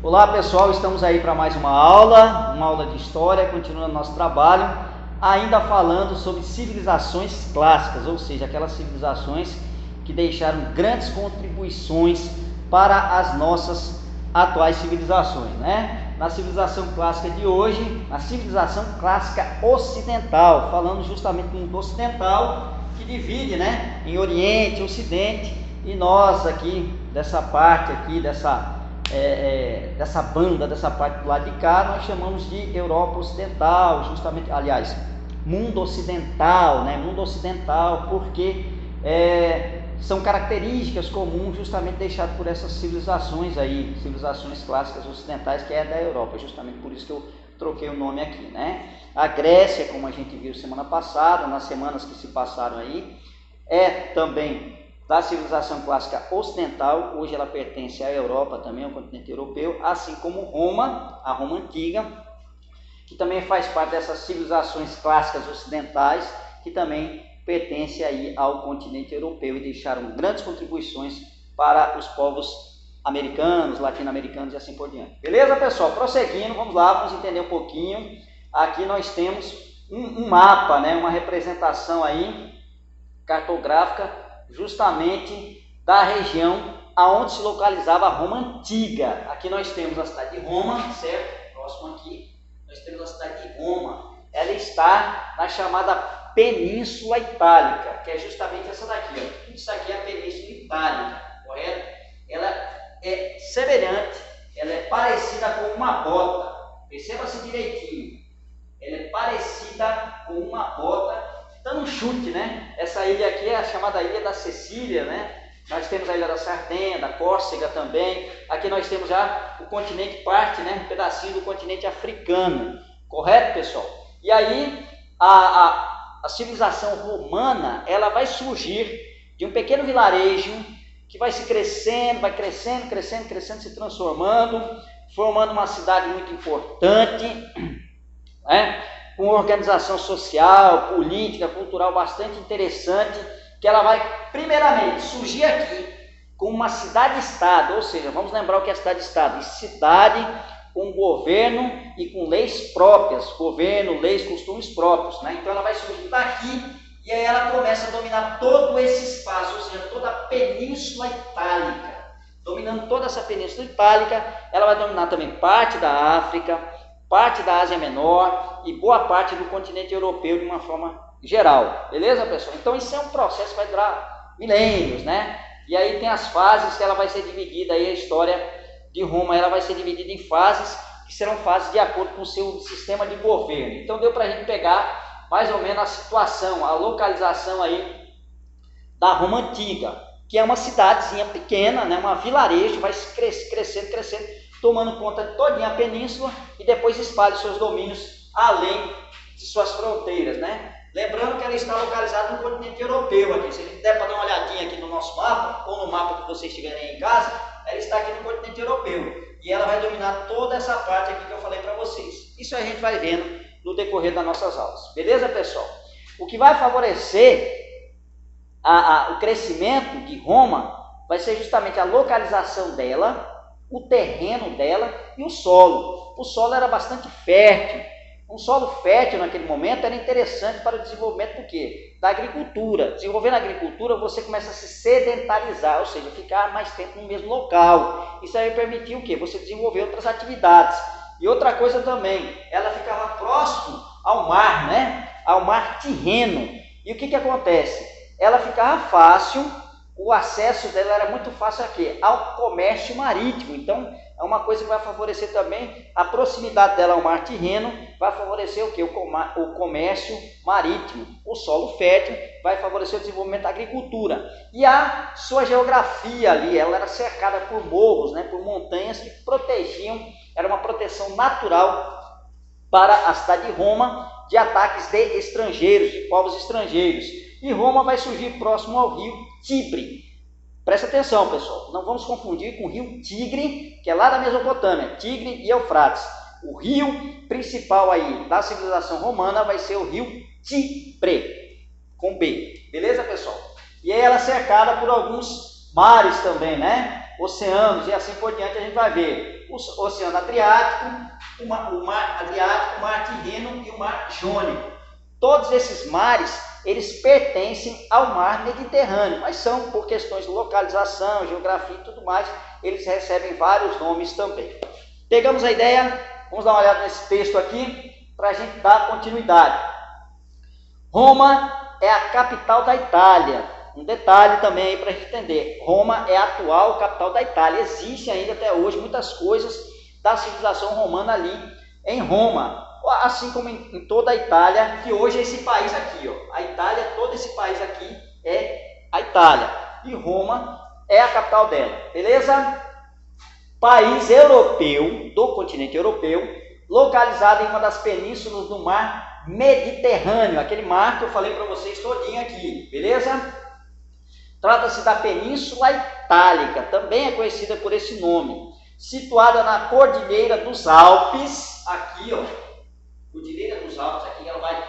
Olá pessoal, estamos aí para mais uma aula de história, continuando nosso trabalho, ainda falando sobre civilizações clássicas, ou seja, aquelas civilizações que deixaram grandes contribuições para as nossas atuais civilizações, né? Na civilização clássica de hoje, a civilização clássica ocidental, falando justamente do mundo ocidental, que divide, né, em Oriente, Ocidente, e nós aqui, dessa parte aqui, dessa banda, dessa parte do lado de cá, nós chamamos de Europa Ocidental, justamente, aliás, mundo ocidental, né? Mundo ocidental, porque são características comuns justamente deixadas por essas civilizações aí, civilizações clássicas ocidentais, que é da Europa, justamente por isso que eu troquei o nome aqui, né? A Grécia, como a gente viu semana passada, nas semanas que se passaram aí, é também da civilização clássica ocidental. Hoje ela pertence à Europa também, ao continente europeu, assim como Roma, a Roma antiga, que também faz parte dessas civilizações clássicas ocidentais, que também pertence aí ao continente europeu e deixaram grandes contribuições para os povos americanos, latino-americanos e assim por diante. Beleza, pessoal? Prosseguindo, vamos lá, vamos entender um pouquinho. Aqui nós temos um mapa, né? Uma representação aí cartográfica justamente da região aonde se localizava a Roma antiga. Aqui nós temos a cidade de Roma, certo? Próximo aqui, nós temos a cidade de Roma. Ela está na chamada Península Itálica, que é justamente essa daqui, ó. Isso aqui é a Península Itálica, correto? Ela é semelhante, ela é parecida com uma bota. Perceba-se direitinho. Ela é parecida com uma bota, dando um chute, né? Essa ilha aqui é a chamada Ilha da Sicília, né? Nós temos a Ilha da Sardenha, da Córcega também. Aqui nós temos já o continente parte, né? Um pedacinho do continente africano. Correto, pessoal? E aí, a civilização romana, ela vai surgir de um pequeno vilarejo que vai se crescendo, vai crescendo, se transformando, formando uma cidade muito importante, né? Com organização social, política, cultural bastante interessante, que ela vai, primeiramente, surgir aqui com uma cidade-estado, ou seja, vamos lembrar o que é cidade-estado, cidade com governo e com leis próprias, governo, leis, costumes próprios, né? Então ela vai surgir daqui e aí ela começa a dominar todo esse espaço, ou seja, toda a Península Itálica. Dominando toda essa Península Itálica, ela vai dominar também parte da África, parte da Ásia Menor e boa parte do continente europeu de uma forma geral. Beleza, pessoal? Então isso é um processo que vai durar milênios, né? E aí tem as fases que ela vai ser dividida, aí a história de Roma, ela vai ser dividida em fases, que serão fases de acordo com o seu sistema de governo. Então deu para a gente pegar mais ou menos a situação, a localização aí da Roma Antiga, que é uma cidadezinha pequena, né? Uma vilarejo, vai crescendo, tomando conta de toda a península e depois espalha os seus domínios além de suas fronteiras, né? Lembrando que ela está localizada no continente europeu aqui. Se a gente der para dar uma olhadinha aqui no nosso mapa, ou no mapa que vocês tiverem aí em casa, ela está aqui no continente europeu. E ela vai dominar toda essa parte aqui que eu falei para vocês. Isso a gente vai vendo no decorrer das nossas aulas. Beleza, pessoal? O que vai favorecer o crescimento de Roma vai ser justamente a localização dela, o terreno dela e o solo. O solo era bastante fértil. Um solo fértil naquele momento era interessante para o desenvolvimento do quê? Da agricultura. Desenvolvendo a agricultura, você começa a se sedentarizar, ou seja, ficar mais tempo no mesmo local. Isso aí permitiu o quê? Você desenvolver outras atividades. E outra coisa também, ela ficava próximo ao mar, né? Ao mar Tirreno. E o que acontece? Ela ficava fácil, o acesso dela era muito fácil aqui, ao comércio marítimo. Então, é uma coisa que vai favorecer também a proximidade dela ao mar Tirreno, vai favorecer o quê? O comércio marítimo. O solo fértil vai favorecer o desenvolvimento da agricultura. E a sua geografia ali, ela era cercada por morros, né? Por montanhas que protegiam, era uma proteção natural para a cidade de Roma de ataques de estrangeiros, de povos estrangeiros. E Roma vai surgir próximo ao rio Tibre. Presta atenção, pessoal, não vamos confundir com o rio Tigre, que é lá da Mesopotâmia, Tigre e Eufrates. O rio principal aí da civilização romana vai ser o rio Tibre, com B. Beleza, pessoal? E aí ela é cercada por alguns mares também, né? oceanos e assim por diante, a gente vai ver o Oceano Adriático, o Mar Adriático, o Mar Tirreno e o Mar Jônico. Todos esses mares, eles pertencem ao Mar Mediterrâneo, mas são por questões de localização, geografia e tudo mais, eles recebem vários nomes também. Pegamos a ideia? Vamos dar uma olhada nesse texto aqui para a gente dar continuidade. Roma é a capital da Itália. Um detalhe também aí para a gente entender. Roma é a atual capital da Itália. Existe ainda até hoje muitas coisas da civilização romana ali em Roma. Assim como em toda a Itália, que hoje é esse país aqui. Ó. A Itália, todo esse país aqui é a Itália. E Roma é a capital dela. Beleza? País europeu, do continente europeu, localizado em uma das penínsulas do mar Mediterrâneo. Aquele mar que eu falei para vocês todinho aqui. Beleza? Trata-se da Península Itálica, também é conhecida por esse nome, situada na Cordilheira dos Alpes, aqui ó, Cordilheira dos Alpes, aqui ela vai,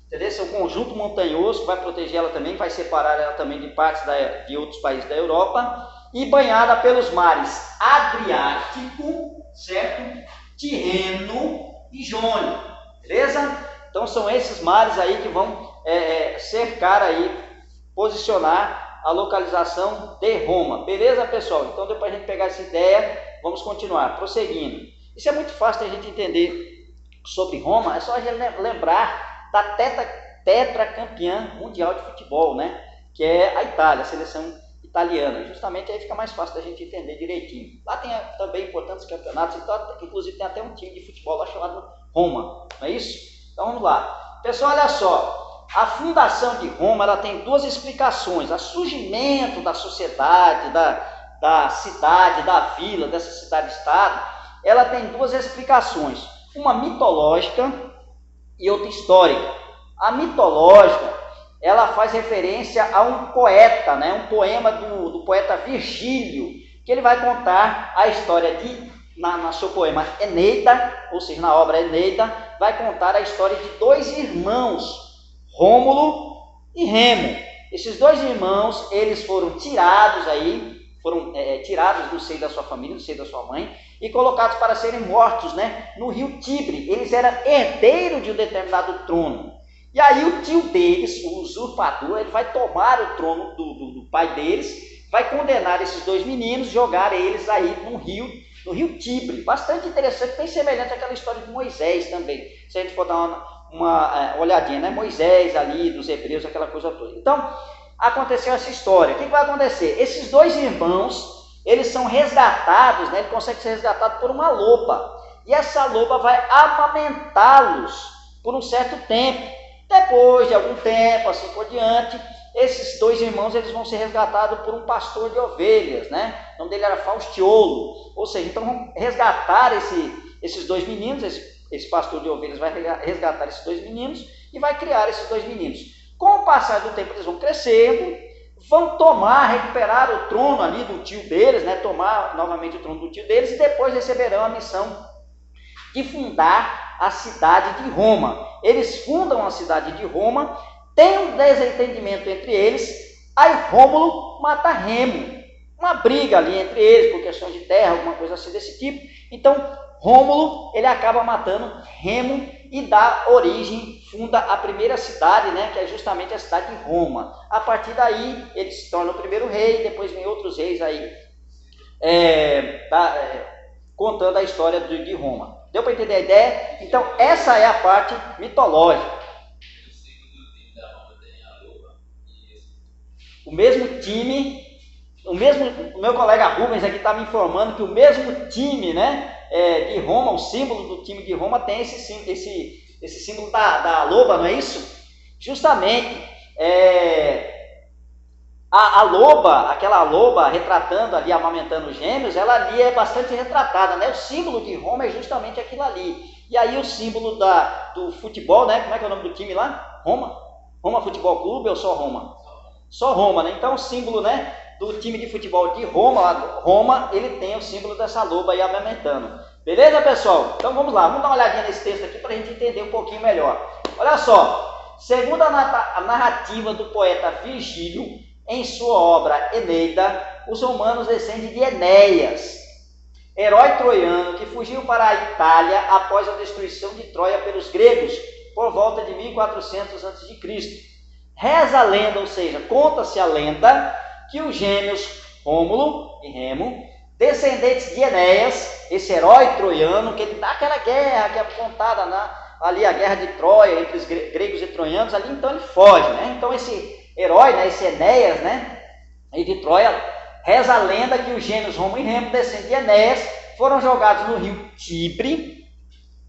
entendeu? Esse é um conjunto montanhoso que vai proteger ela também, vai separar ela também de partes de outros países da Europa, e banhada pelos mares Adriático, certo? Tirreno e Jônico, beleza? Então são esses mares aí que vão cercar aí, posicionar a localização de Roma. Beleza, pessoal? Então, depois a gente pegar essa ideia, vamos continuar, prosseguindo. Isso é muito fácil a gente entender sobre Roma, é só a gente lembrar da tetracampeã mundial de futebol, né? Que é a Itália, a seleção italiana. Justamente aí fica mais fácil da gente entender direitinho. Lá tem também importantes campeonatos, então, inclusive tem até um time de futebol lá chamado Roma, não é isso? Então, vamos lá. Pessoal, olha só. A fundação de Roma ela tem duas explicações. O surgimento da sociedade, da cidade, da vila, dessa cidade-estado, ela tem duas explicações. Uma mitológica e outra histórica. A mitológica, ela faz referência a um poeta, né? Um poema do poeta Virgílio, que ele vai contar a história na seu poema Eneida, ou seja, na obra Eneida, vai contar a história de dois irmãos, Rômulo e Remo. Esses dois irmãos, eles foram tirados aí, tirados do seio da sua família, do seio da sua mãe, e colocados para serem mortos, né, no rio Tibre. Eles eram herdeiros de um determinado trono. E aí o tio deles, o usurpador, ele vai tomar o trono do pai deles, vai condenar esses dois meninos, jogar eles aí no rio Tibre. Bastante interessante, bem semelhante àquela história de Moisés também. Se a gente for dar uma olhadinha, né? Moisés ali, dos hebreus, aquela coisa toda. Então, aconteceu essa história. O que vai acontecer? Esses dois irmãos, eles são resgatados, né? Ele consegue ser resgatado por uma loba. E essa loba vai amamentá-los por um certo tempo. Depois de algum tempo, assim por diante, esses dois irmãos eles vão ser resgatados por um pastor de ovelhas, né? O nome dele era Faustiolo. Ou seja, então vão resgatar esses dois meninos, esse pastor de ovelhas vai resgatar esses dois meninos e vai criar esses dois meninos. Com o passar do tempo, eles vão crescendo, vão recuperar o trono ali do tio deles, né? Tomar novamente o trono do tio deles e depois receberão a missão de fundar a cidade de Roma. Eles fundam a cidade de Roma, tem um desentendimento entre eles, aí Rômulo mata Remo. Uma briga ali entre eles por questões de terra, alguma coisa assim desse tipo. Então, Rômulo, ele acaba matando Remo e dá origem, funda a primeira cidade, né, que é justamente a cidade de Roma. A partir daí, ele se torna o primeiro rei, depois vem outros reis aí, contando a história de Roma. Deu para entender a ideia? Então, essa é a parte mitológica. O mesmo time, o meu colega Rubens aqui está me informando que o mesmo time, né, de Roma, o símbolo do time de Roma tem esse símbolo da loba, não é isso? Justamente, a loba, aquela loba retratando ali, amamentando os gêmeos, ela ali é bastante retratada, né? O símbolo de Roma é justamente aquilo ali. E aí o símbolo do futebol, né? Como é que é o nome do time lá? Roma Futebol Clube ou só Roma? Só Roma, né? Então o símbolo, né, do time de futebol de Roma, ele tem o símbolo dessa loba aí amamentando. Beleza, pessoal? Então vamos lá, vamos dar uma olhadinha nesse texto aqui para a gente entender um pouquinho melhor. Olha só, segundo a narrativa do poeta Virgílio, em sua obra Eneida, os romanos descendem de Enéas, herói troiano que fugiu para a Itália após a destruição de Troia pelos gregos por volta de 1400 a.C. Reza a lenda, ou seja, conta-se a lenda que os gêmeos Rômulo e Remo, descendentes de Enéas, esse herói troiano, que ele dá aquela guerra que é contada ali, a guerra de Troia entre os gregos e troianos, ali então ele foge, né? Então esse herói, né, esse Enéas, né, e de Troia, reza a lenda que os gêmeos Rômulo e Remo, descendentes de Enéas, foram jogados no rio Tibre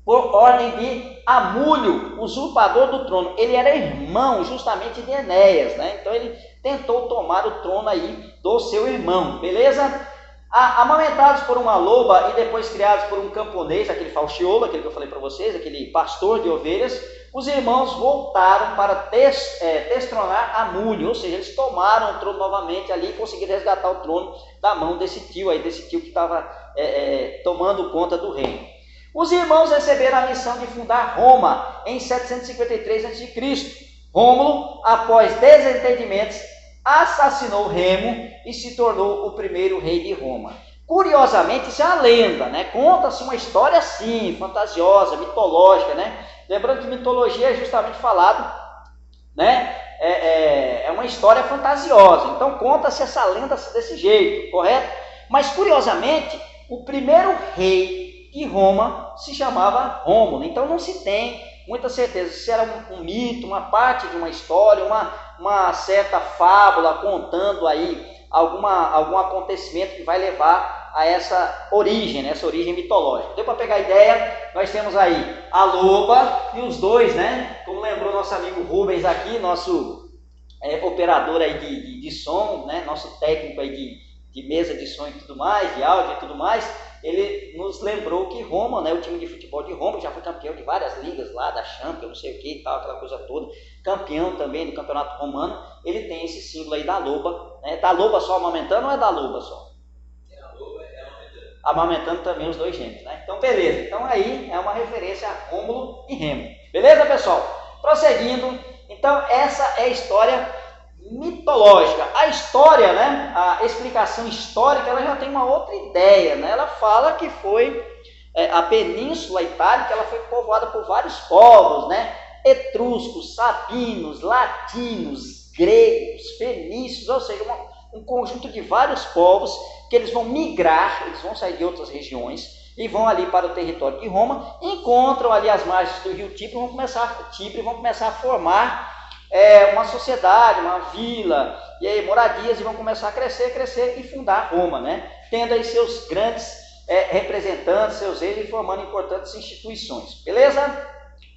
por ordem de Amúlio, usurpador do trono. Ele era irmão justamente de Enéas, né? Então ele tentou tomar o trono aí do seu irmão, beleza? Amamentados por uma loba e depois criados por um camponês, aquele Falciolo, aquele que eu falei para vocês, aquele pastor de ovelhas, os irmãos voltaram para destronar Amúlio, ou seja, eles tomaram o trono novamente ali e conseguiram resgatar o trono da mão desse tio que estava tomando conta do reino. Os irmãos receberam a missão de fundar Roma em 753 a.C. Rômulo, após desentendimentos, assassinou Remo e se tornou o primeiro rei de Roma. Curiosamente, isso é uma lenda, né? Conta-se uma história assim, fantasiosa, mitológica, né? Lembrando que mitologia é justamente falado, né? É uma história fantasiosa. Então conta-se essa lenda desse jeito, correto? Mas curiosamente, o primeiro rei de Roma se chamava Rômulo. Então não se tem muita certeza se era um mito, uma parte de uma história, uma certa fábula contando aí algum acontecimento que vai levar a essa origem, né? Essa origem mitológica. Deu para pegar a ideia? Nós temos aí a loba e os dois, né? Como lembrou nosso amigo Rubens aqui, nosso operador aí de som, né? Nosso técnico aí de mesa de som e tudo mais, de áudio e tudo mais, ele nos lembrou que Roma, né, o time de futebol de Roma, já foi campeão de várias ligas lá, da Champions, não sei o que e tal, aquela coisa toda, campeão também do campeonato romano, ele tem esse símbolo aí da loba, né? Da loba só amamentando ou é da loba só? É a loba, é amamentando. Amamentando também os dois gêmeos, né? Então beleza, então aí é uma referência a Rômulo e Remo, beleza pessoal? Prosseguindo, então essa é a história mitológica. A história, né, a explicação histórica, ela já tem uma outra ideia, né? Ela fala que foi a Península Itálica, ela foi povoada por vários povos, né? Etruscos, sabinos, latinos, gregos, fenícios, ou seja, um conjunto de vários povos que eles vão migrar, eles vão sair de outras regiões e vão ali para o território de Roma, encontram ali as margens do rio Tibre e vão começar a formar uma sociedade, uma vila, e aí moradias, e vão começar a crescer e fundar Roma, né? Tendo aí seus grandes representantes, seus reis, e formando importantes instituições, beleza?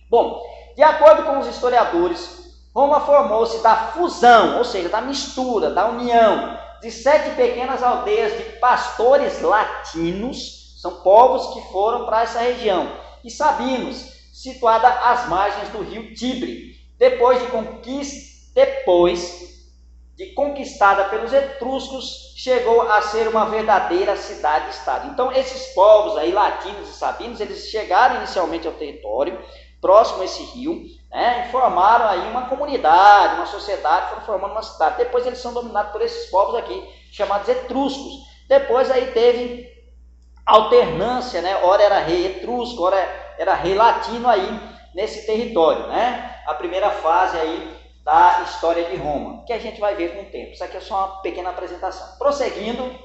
Bom, de acordo com os historiadores, Roma formou-se da fusão, ou seja, da mistura, da união de 7 pequenas aldeias de pastores latinos, são povos que foram para essa região, e sabinos, situada às margens do rio Tibre. Depois de conquistada pelos etruscos, chegou a ser uma verdadeira cidade-estado. Então, esses povos aí, latinos e sabinos, eles chegaram inicialmente ao território, próximo a esse rio, né, e formaram aí uma comunidade, uma sociedade, foram formando uma cidade. Depois eles são dominados por esses povos aqui, chamados etruscos. Depois aí teve alternância, né, ora era rei etrusco, ora era rei latino aí nesse território, né? A primeira fase aí da história de Roma, que a gente vai ver com o tempo. Isso aqui é só uma pequena apresentação. Prosseguindo.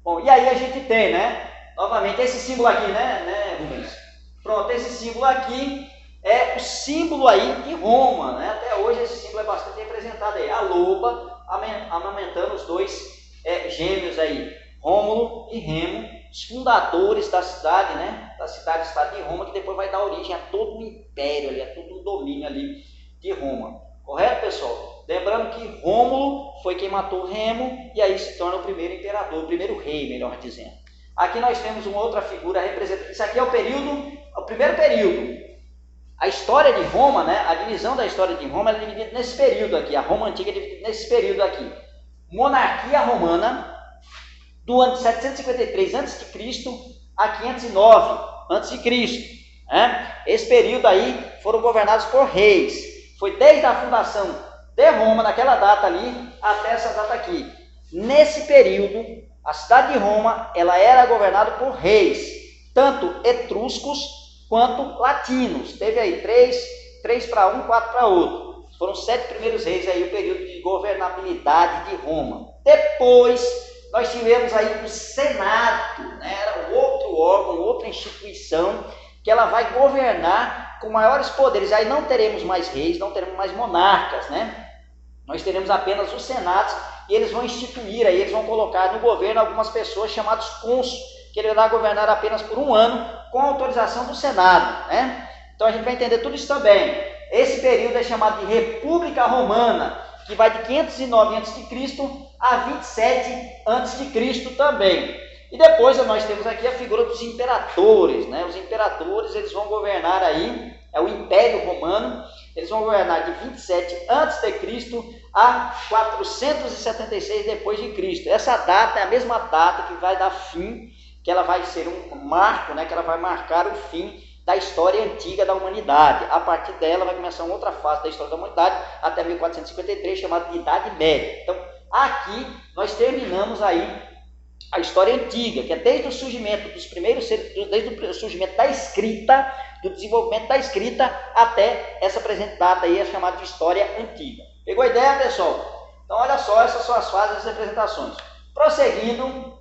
Bom, e aí a gente tem, né? Novamente, esse símbolo aqui, né, Rubens? Pronto, esse símbolo aqui é o símbolo aí de Roma, né? Até hoje esse símbolo é bastante representado aí. A loba amamentando os dois gêmeos aí, Rômulo e Remo, os fundadores da cidade, né? Da cidade-estado de Roma, que depois vai dar origem a todo o império ali, a todo o domínio ali de Roma. Correto, pessoal? Lembrando que Rômulo foi quem matou Remo e aí se torna o primeiro imperador, o primeiro rei, melhor dizendo. Aqui nós temos uma outra figura representando. Isso aqui é o primeiro período. A história de Roma, né? A divisão da história de Roma é dividida nesse período aqui. A Roma antiga é dividida nesse período aqui. Monarquia romana, do ano de 753 a.C. a 509 a.C. Né? Esse período aí foram governados por reis. Foi desde a fundação de Roma, naquela data ali, até essa data aqui. Nesse período, a cidade de Roma, ela era governada por reis, tanto etruscos quanto latinos. Teve aí 3 para um, 4 para outro. Foram 7 primeiros reis aí, o período de governabilidade de Roma. Depois, nós tivemos aí o Senado, né? Era outro órgão, outra instituição, que ela vai governar com maiores poderes. Aí não teremos mais reis, não teremos mais monarcas, né? Nós teremos apenas os senados, e eles vão instituir, aí eles vão colocar no governo algumas pessoas chamadas cônsules, que ele vai governar apenas por um ano, com a autorização do Senado, né? Então a gente vai entender tudo isso também. Esse período é chamado de República Romana, que vai de 509 a.C. a 27 a.C. também. E depois nós temos aqui a figura dos imperadores, né? Os imperadores, eles vão governar aí, é o Império Romano, eles vão governar de 27 a.C. a 476 depois de Cristo. Essa data é a mesma data que vai dar fim, que ela vai ser um marco, né? Que ela vai marcar o fim da história antiga da humanidade. A partir dela vai começar uma outra fase da história da humanidade, até 1453, chamada de Idade Média. Então, aqui nós terminamos aí a história antiga, que é desde o surgimento dos primeiros seres, desde o surgimento da escrita, do desenvolvimento da escrita, até essa presente data aí, é chamada de história antiga. Pegou a ideia, pessoal? Então, olha só, essas são as fases das representações. Prosseguindo,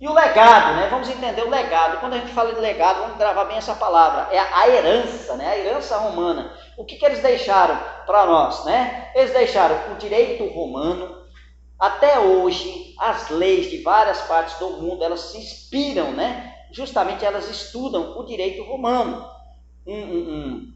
e o legado, né? Vamos entender o legado. Quando a gente fala de legado, vamos gravar bem essa palavra. É a herança, né? A herança romana. O que eles deixaram para nós, né? Eles deixaram o direito romano. Até hoje, as leis de várias partes do mundo, elas se inspiram, né? Justamente elas estudam o direito romano. Um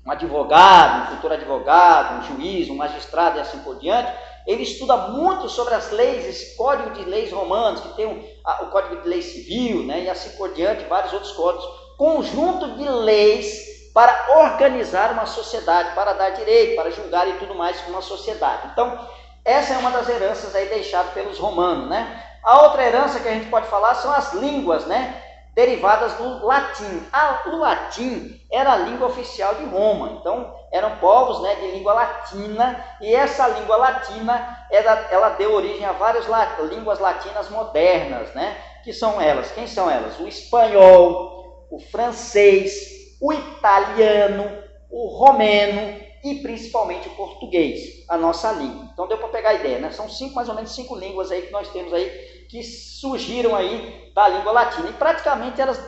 advogado, um futuro advogado, um juiz, um magistrado e assim por diante, ele estuda muito sobre as leis, esse código de leis romanos, que tem o código de lei civil, né? E assim por diante, vários outros códigos. Conjunto de leis para organizar uma sociedade, para dar direito, para julgar e tudo mais uma sociedade. Então, essa é uma das heranças aí deixadas pelos romanos, né? A outra herança que a gente pode falar são as línguas, né? Derivadas do latim. O latim era a língua oficial de Roma, então eram povos, né, de língua latina, e essa língua latina, ela deu origem a várias línguas latinas modernas, né? Que são elas? Quem são elas? O espanhol, o francês, o italiano, o romeno, e principalmente o português, a nossa língua. Então deu para pegar a ideia, né? São mais ou menos 5 línguas aí que nós temos aí, que surgiram aí da língua latina. E praticamente elas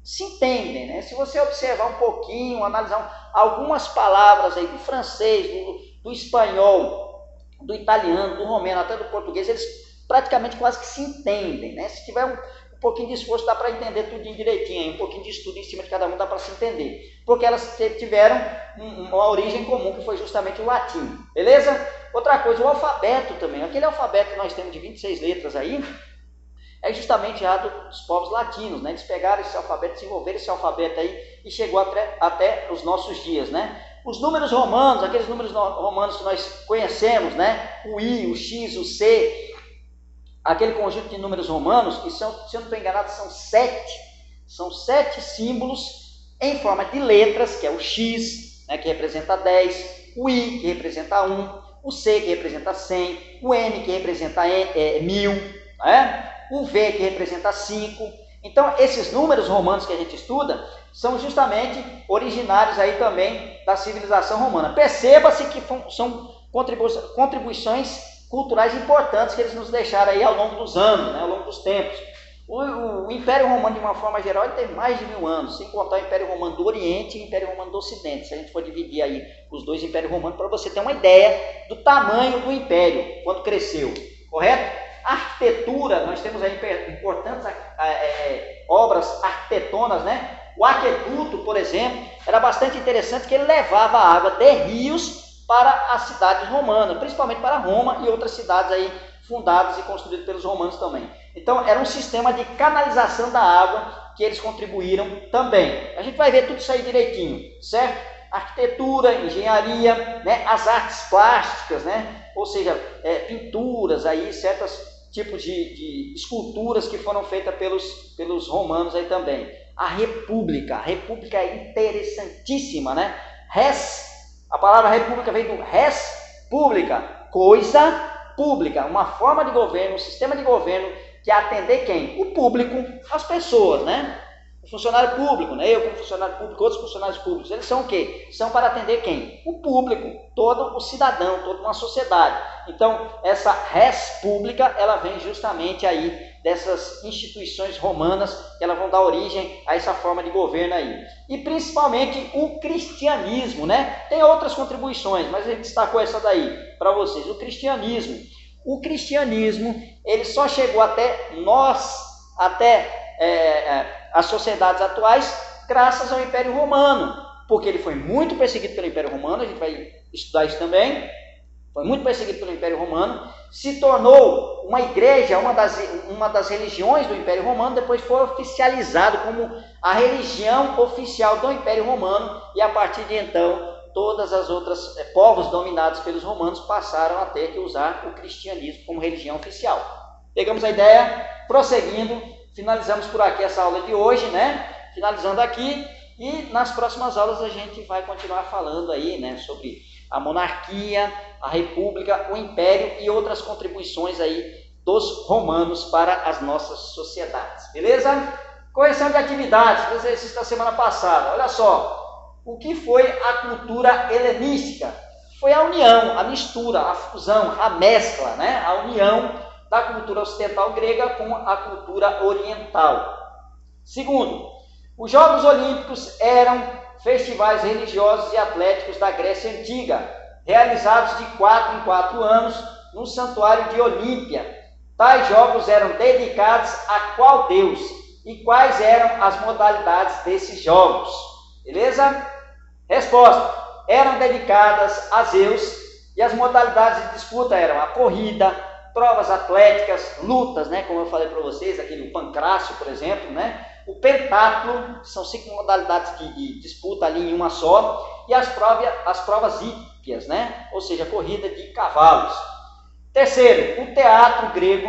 se entendem, né? Se você observar um pouquinho, analisar algumas palavras aí do francês, do espanhol, do italiano, do romeno, até do português, eles praticamente quase que se entendem, né? Se tiver um pouquinho de esforço, dá para entender tudo direitinho, um pouquinho de estudo em cima de cada um dá para se entender, porque elas tiveram uma origem comum, que foi justamente o latim, beleza? Outra coisa, o alfabeto também, aquele alfabeto que nós temos de 26 letras aí, é justamente já dos povos latinos, né? Eles pegaram esse alfabeto, desenvolveram esse alfabeto aí, e chegou até os nossos dias, né? Os números romanos, aqueles números romanos que nós conhecemos, né? O I, o X, o C, aquele conjunto de números romanos, que são, se eu não estou enganado, são 7 símbolos em forma de letras, que é o X, né, que representa 10, o I, que representa 1, o C, que representa 100, o M, que representa 1000, né? O V, que representa 5. Então, esses números romanos que a gente estuda são justamente originários aí também da civilização romana. Perceba-se que são contribuições culturais importantes que eles nos deixaram aí ao longo dos anos, né, ao longo dos tempos. O Império Romano, de uma forma geral, ele tem mais de 1000 anos, sem contar o Império Romano do Oriente e o Império Romano do Ocidente. Se a gente for dividir aí os dois Impérios Romanos, para você ter uma ideia do tamanho do Império, quando cresceu, correto? A arquitetura, nós temos aí importantes obras arquitetonas, né? O aqueduto, por exemplo, era bastante interessante, que ele levava a água de rios para as cidades romanas, principalmente para Roma e outras cidades aí fundadas e construídas pelos romanos também. Então, era um sistema de canalização da água que eles contribuíram também. A gente vai ver tudo isso aí direitinho, certo? Arquitetura, engenharia, né? As artes plásticas, né? Ou seja, pinturas aí, certos tipos de esculturas que foram feitas pelos romanos aí também. A república é interessantíssima, né? A palavra república vem do res pública, coisa pública, uma forma de governo, um sistema de governo que é atender quem? O público, as pessoas, né? O funcionário público, né? Eu como funcionário público, outros funcionários públicos, eles são o quê? São para atender quem? O público, todo o cidadão, toda uma sociedade. Então, essa res pública, ela vem justamente aí dessas instituições romanas, que elas vão dar origem a essa forma de governo aí. E principalmente o cristianismo, né? Tem outras contribuições, mas a gente destacou essa daí para vocês. O cristianismo, ele só chegou até nós, até as sociedades atuais, graças ao Império Romano, porque ele foi muito perseguido pelo Império Romano, a gente vai estudar isso também, foi muito perseguido pelo Império Romano, se tornou uma igreja, uma das religiões do Império Romano, depois foi oficializado como a religião oficial do Império Romano, e a partir de então, todas as outras povos dominados pelos romanos passaram a ter que usar o cristianismo como religião oficial. Pegamos a ideia, prosseguindo, finalizamos por aqui essa aula de hoje, né? Finalizando aqui, e nas próximas aulas a gente vai continuar falando aí, né, sobre a monarquia, a república, o império e outras contribuições aí dos romanos para as nossas sociedades, beleza? Correção de atividades, exercício da semana passada, olha só. O que foi a cultura helenística? Foi a união, a mistura, a fusão, a mescla, né? A união da cultura ocidental grega com a cultura oriental. Segundo, os Jogos Olímpicos eram festivais religiosos e atléticos da Grécia Antiga, realizados de 4 em 4 anos no santuário de Olímpia. Tais jogos eram dedicados a qual deus? E quais eram as modalidades desses jogos? Beleza? Resposta: eram dedicadas a Zeus, e as modalidades de disputa eram a corrida, provas atléticas, lutas, né, como eu falei para vocês, aqui no pancrácio, por exemplo, né, o pentatlo, são 5 modalidades de disputa ali em uma só, e as provas hípicas, né, ou seja, corrida de cavalos. Terceiro, o teatro grego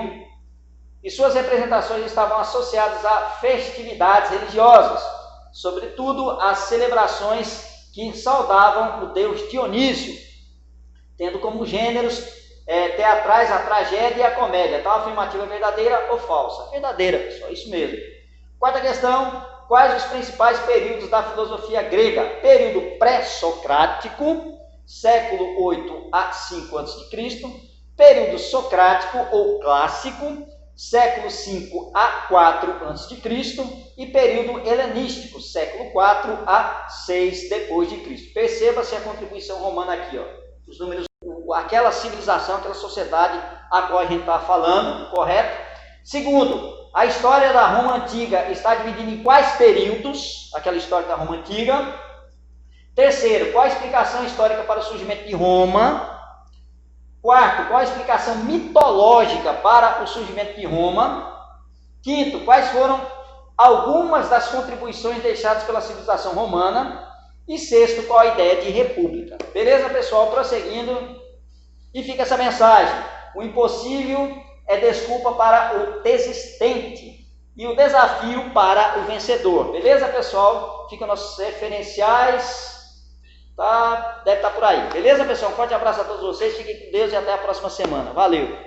e suas representações estavam associadas a festividades religiosas, sobretudo as celebrações que saudavam o deus Dionísio, tendo como gêneros teatrais a tragédia e a comédia. Tal afirmativa é verdadeira ou falsa? Verdadeira, pessoal, isso mesmo. Quarta questão: quais os principais períodos da filosofia grega? Período pré-socrático, século 8 a 5 a.C., período socrático ou clássico, século 5 a 4 a.C., e período helenístico, século 4 a 6 d.C. Perceba-se a contribuição romana aqui, ó. Os números, aquela civilização, aquela sociedade a qual a gente está falando, correto? Segundo, a história da Roma Antiga está dividida em quais períodos? Aquela história da Roma Antiga. Terceiro, qual a explicação histórica para o surgimento de Roma? Quarto, qual a explicação mitológica para o surgimento de Roma? Quinto, quais foram algumas das contribuições deixadas pela civilização romana? E sexto, qual a ideia de república? Beleza, pessoal? Prosseguindo, e fica essa mensagem: o impossível é desculpa para o desistente e o desafio para o vencedor. Beleza, pessoal? Ficam nossos referenciais. Tá? Deve estar por aí. Beleza, pessoal? Um forte abraço a todos vocês. Fiquem com Deus e até a próxima semana. Valeu!